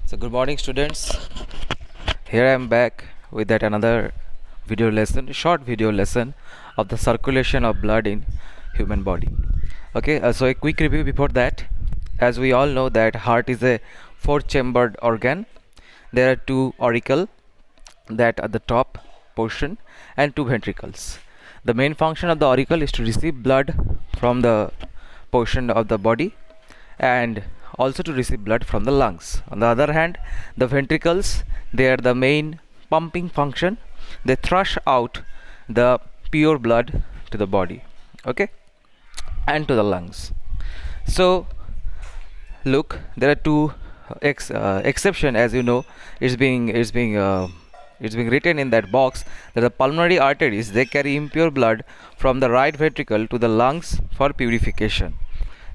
So good morning students. Here I am back with that another video lesson, short video lesson of the circulation of blood in human body. Okay, so a quick review before that. As we all know that heart is a four-chambered organ. There are two auricle that are the top portion and two ventricles. The main function of the auricle is to receive blood from the portion of the body and also to receive blood from the lungs. On the other hand, the ventricles, they are the main pumping function. They thrush out the pure blood to the body, okay, and to the lungs. So look, there are two exception, as you know. It's being written in that box that the pulmonary arteries, they carry impure blood from the right ventricle to the lungs for purification.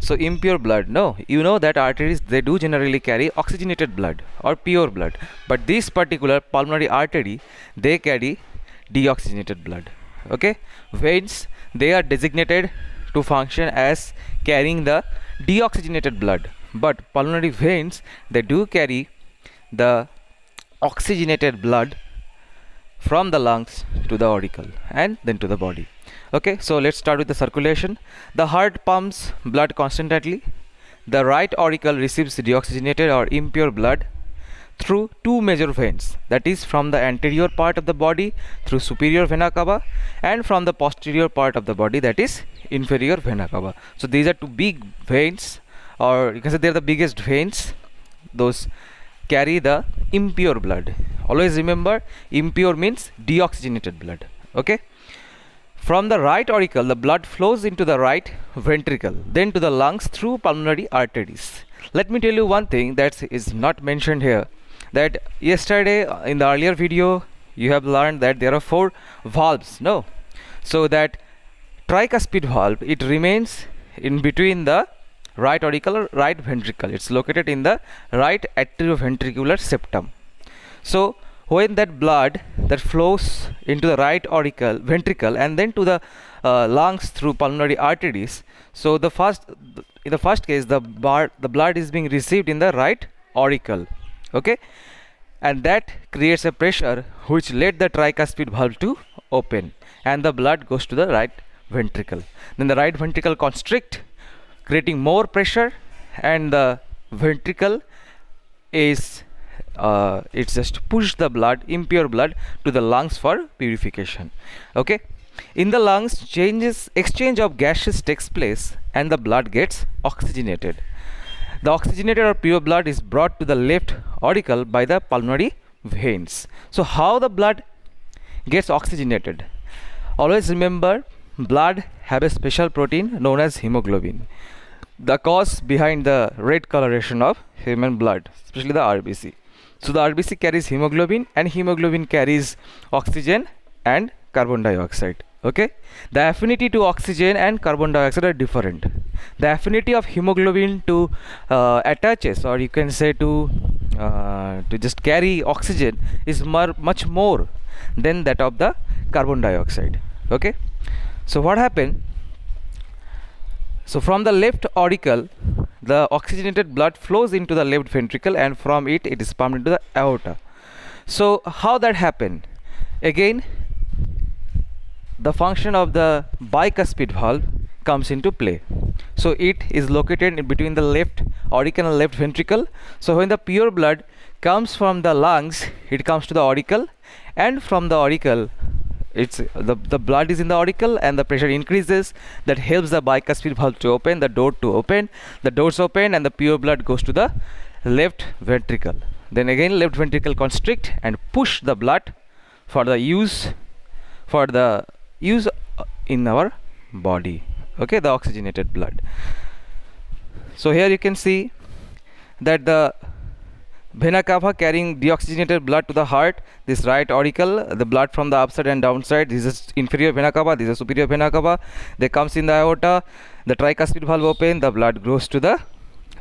So impure blood, no, you know that arteries, they do generally carry oxygenated blood or pure blood, but this particular pulmonary artery, they carry deoxygenated blood. Okay, veins, they are designated to function as carrying the deoxygenated blood, but pulmonary veins, they do carry the oxygenated blood from the lungs to the auricle and then to the body. Okay, so let's start with the circulation. The heart pumps blood constantly. The right auricle receives deoxygenated or impure blood through two major veins, that is from the anterior part of the body through superior vena cava and from the posterior part of the body, that is inferior vena cava. So these are two big veins, or you can say they are the biggest veins. Those carry the impure blood. Always remember, impure means deoxygenated blood. Okay, from the right auricle, the blood flows into the right ventricle, then to the lungs through pulmonary arteries. Let me tell you one thing that is not mentioned here, that yesterday in the earlier video you have learned that there are four valves, no? So that tricuspid valve, it remains in between the right auricle or right ventricle. It's located in the right atrioventricular septum. So when that blood that flows into the right auricle ventricle and then to the lungs through pulmonary arteries, so in the first case the blood is being received in the right auricle, okay, and that creates a pressure which led the tricuspid valve to open and the blood goes to the right ventricle. Then the right ventricle constrict, creating more pressure, and the ventricle is it's just push the blood, impure blood, to the lungs for purification. Okay, in the lungs, exchange of gases takes place and the blood gets oxygenated. The oxygenated or pure blood is brought to the left auricle by the pulmonary veins. So how the blood gets oxygenated? Always remember, blood have a special protein known as hemoglobin, the cause behind the red coloration of human blood, especially the RBC. So the RBC carries hemoglobin and hemoglobin carries oxygen and carbon dioxide. Okay, the affinity to oxygen and carbon dioxide are different. The affinity of hemoglobin to attaches, or you can say to just carry oxygen, is much more than that of the carbon dioxide. Okay, so what happened? So from the left auricle, the oxygenated blood flows into the left ventricle and from it is pumped into the aorta. So how that happened? Again, the function of the bicuspid valve comes into play. So it is located in between the left auricle and left ventricle. So when the pure blood comes from the lungs, it comes to the auricle, and from the auricle, it's the blood is in the auricle and the pressure increases. That helps the bicuspid valve to open, the door to open. The doors open and the pure blood goes to the left ventricle. Then again left ventricle constrict and push the blood for the use in our body. Okay, the oxygenated blood. So here you can see that the vena cava carrying deoxygenated blood to the heart, this right auricle, the blood from the upside and downside, this is inferior vena cava, this is superior vena cava, they comes in the aorta, the tricuspid valve open, the blood goes to the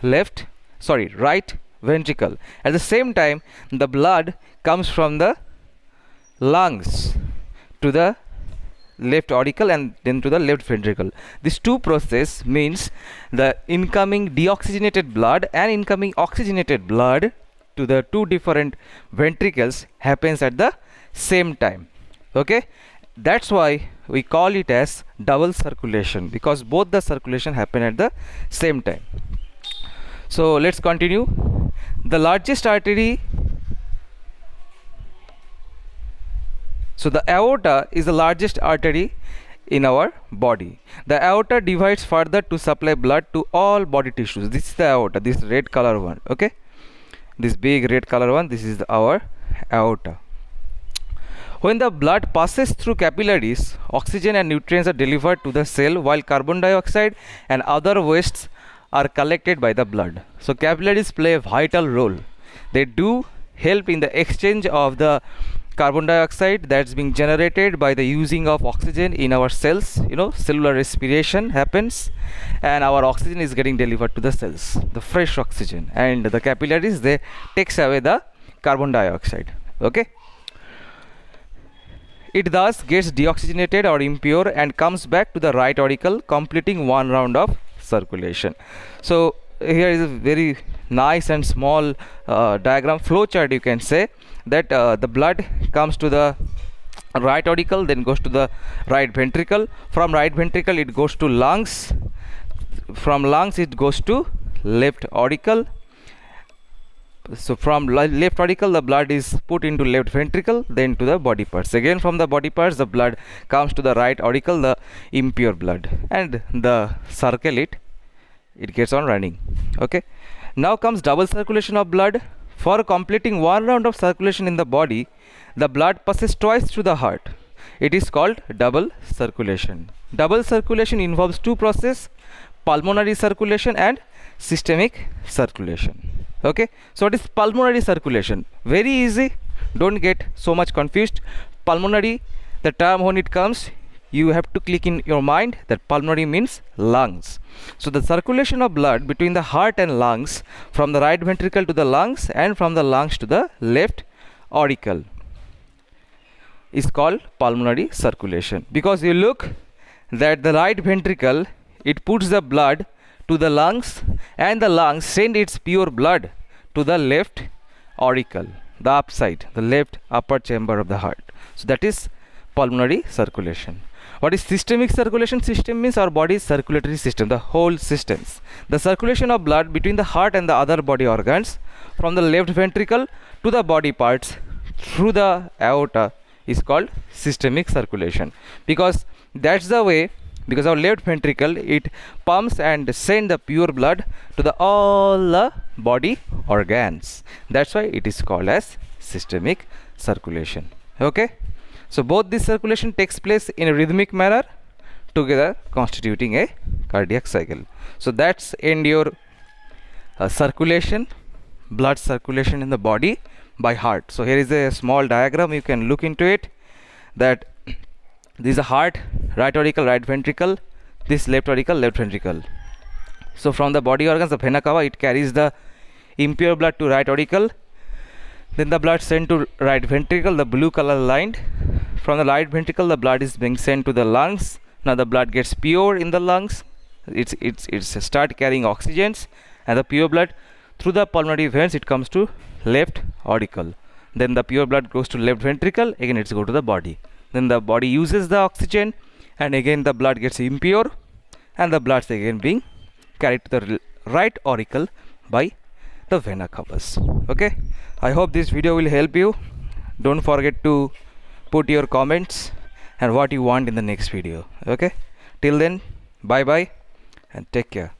right ventricle. At the same time, the blood comes from the lungs to the left auricle and then to the left ventricle. This two process means the incoming deoxygenated blood and incoming oxygenated blood to the two different ventricles happens at the same time. Okay, that's why we call it as double circulation, because both the circulation happen at the same time. So let's continue. The largest artery, so the aorta is the largest artery in our body. The aorta divides further to supply blood to all body tissues. This is the aorta, this red color one. Okay, this big red color one, this is our aorta. When the blood passes through capillaries, oxygen and nutrients are delivered to the cell, while carbon dioxide and other wastes are collected by the blood. So capillaries play a vital role. They do help in the exchange of the carbon dioxide that's being generated by the using of oxygen in our cells. You know, cellular respiration happens and our oxygen is getting delivered to the cells, the fresh oxygen, and the capillaries, they takes away the carbon dioxide. Okay, it thus gets deoxygenated or impure and comes back to the right auricle, completing one round of circulation. So here is a very nice and small diagram, flow chart, you can say, that the blood comes to the right auricle, then goes to the right ventricle. From right ventricle it goes to lungs. From lungs it goes to left auricle. So from left auricle the blood is put into left ventricle, then to the body parts. Again from the body parts the blood comes to the right auricle, the impure blood, and the circle it gets on running. Okay, now comes double circulation of blood. For completing one round of circulation in the body, the blood passes twice through the heart. It is called double circulation. Double circulation involves two processes: pulmonary circulation and systemic circulation. Okay, so what is pulmonary circulation? Very easy, don't get so much confused. Pulmonary, the term when it comes, you have to click in your mind that pulmonary means lungs. So the circulation of blood between the heart and lungs, from the right ventricle to the lungs and from the lungs to the left auricle, is called pulmonary circulation. Because you look that the right ventricle, it puts the blood to the lungs, and the lungs send its pure blood to the left auricle, the upside, the left upper chamber of the heart. So that is pulmonary circulation. What is systemic circulation? System means our body's circulatory system, the whole systems. The circulation of blood between the heart and the other body organs, from the left ventricle to the body parts through the aorta, is called systemic circulation. Because that's the way, because our left ventricle, it pumps and send the pure blood to the all the body organs. That's why it is called as systemic circulation. Okay, so both this circulation takes place in a rhythmic manner, together constituting a cardiac cycle. So that's end your circulation, blood circulation in the body by heart. So here is a small diagram, you can look into it, that this is a heart, right auricle, right ventricle, this left auricle, left ventricle. So from the body organs, the vena cava, it carries the impure blood to right auricle, then the blood sent to right ventricle, the blue color lined. From the right ventricle the blood is being sent to the lungs. Now the blood gets pure in the lungs, it's start carrying oxygens, and the pure blood through the pulmonary veins it comes to left auricle. Then the pure blood goes to left ventricle, again it's go to the body. Then the body uses the oxygen, and again the blood gets impure, and the blood is again being carried to the right auricle by the vena cavas. Okay, I hope this video will help you. Don't forget to put your comments and what you want in the next video. Okay, till then, bye bye and take care.